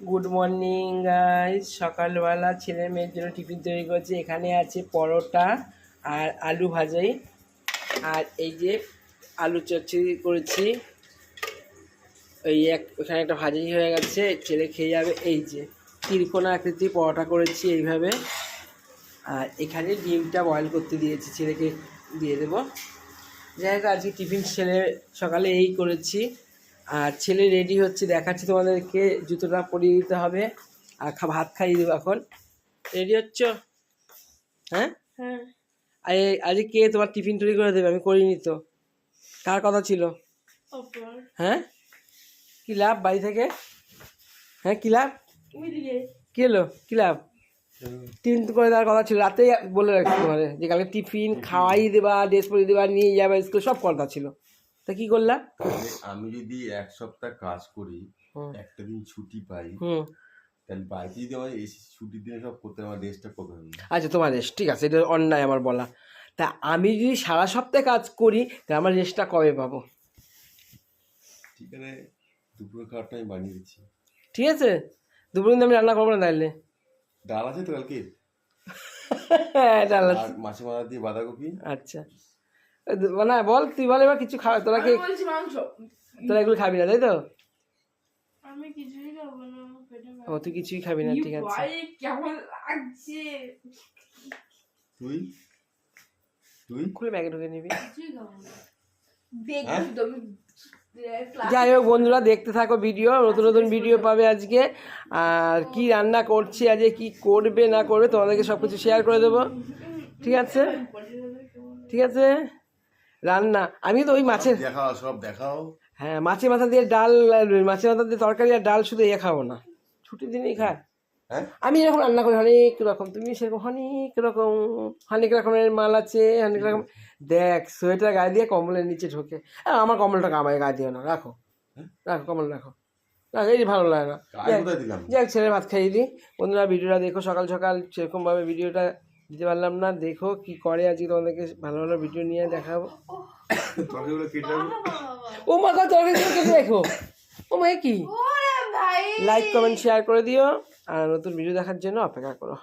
Good morning guys. সকালবেলা ছেলে মেয়ের জন্য টিফিন তৈরি করছি। এখানে আছে পরোটা আর আলু ভাজাই, আর এই যে আলু চচ্চড়ি করেছি। ওখানে একটা ভাজাই হয়ে গেছে, ছেলে খেয়ে যাবে। এই যে ত্রিকোণা আকৃতির পরোটা করেছি এইভাবে, আর এখানে ডিমটা বয়েল করতে দিয়েছি, ছেলেকে দিয়ে দেবো। যাই হোক, আজকে টিফিন ছেলে সকালে এই করেছি। আর ছেলে রেডি হচ্ছে, দেখাচ্ছি তোমাদেরকে। জুতোটা পরিয়ে দিতে হবে আর ভাত খাইয়ে দেবো। এখন রেডি হচ্ছ? হ্যাঁ হ্যাঁ। আজকে কে তোমার টিফিন তৈরি করে দেবে? আমি করিনি তো। কার কথা ছিল? হ্যাঁ, কি লাভ বাড়ি থেকে? হ্যাঁ, কি লাভ? কি হলো? কি লাভ? টিফিন করে দেওয়ার কথা ছিল, রাতেই বলে রাখছি তোমার যে কালকে টিফিন খাওয়াই দেবা, ড্রেস পরিয়ে দেবা, নিয়ে যাবা স্কুল, সব কথা ছিল। তা কি করলা? আমি যদি এক সপ্তাহ কাজ করি, একটা দিন ছুটি পাই, তাহলে বাড়িতে যদি আমার এই ছুটির দিনে সব করতে আমার রেস্টটা কবে হবে? আচ্ছা, তোমার রেস্ট ঠিক আছে, এটা অন্যায় আমার বলা। তা আমি যদি সারা সপ্তাহে কাজ করি, তাহলে আমার রেস্টটা কবে পাবো? ঠিক আছে, দুপুরের খাবারটা আমি বানিয়ে দিচ্ছি। ঠিক আছে, দুপুর কিন্তু আমি রান্না করবো না তাহলে। ডাল আছে তো কালকে? হ্যাঁ, ডাল আছে। আর মাছে মাথা দিয়ে বাঁধাকপি। আচ্ছা, না বল, তুই বল এবার কিছু খাওয়া। তোরা কি তোরা এগুলো খাবি না, তাই তো? আমি কিছুই খাবো না। ও, তুই কিছুই খাবি না, ঠিক আছে। কেমন লাগছে? তুই তুই খুলে ব্যাগে ঢুকে নিবি। কিছুই খাবো না। দেখবি তো আমি। যাই হোক বন্ধুরা, দেখতে থাকো ভিডিও, নতুন নতুন ভিডিও পাবে আজকে। আর কি রান্না করছি আজকে, কি করবে না করবে, তোমাদেরকে সব কিছু শেয়ার করে দেবো। ঠিক আছে, ঠিক আছে। রান্না আমি তো ওই মাছের দেখাও, সব দেখাও। হ্যাঁ, মাছের মাথা দিয়ে ডাল, মাছের মাথা দিয়ে তরকারি আর ডাল, শুধু খাবো না, ছুটির দিনেই খায়। হ্যাঁ, আমি এরকম রান্না করি অনেক রকম, তুমি সেরকম অনেক রকমের মাল আছে, অনেক রকম। দেখ, সোয়েটার গায়ে দিয়ে কম্বলের নিচে ঢোকে। আমার কম্বলটা আমায় গায়ে দিও না, রাখো রাখো, কম্বল রাখো রাখো, এই ভালো লাগে না। যাক, ছেলে ভাত খাইয়ে দিই। বন্ধুরা, ভিডিওটা দেখো। সকাল সকাল সেরকমভাবে ভিডিওটা দিতে পারলাম না, দেখো কি করে আজকে, তোমাদেরকে ভালো ভালো ভিডিও নিয়ে দেখাবো। ও মা, তরকারি কেটে দেখো। ও মা, কি? লাইক কমেন্ট শেয়ার করে দিও, আর নতুন ভিডিও দেখার জন্য অপেক্ষা করো।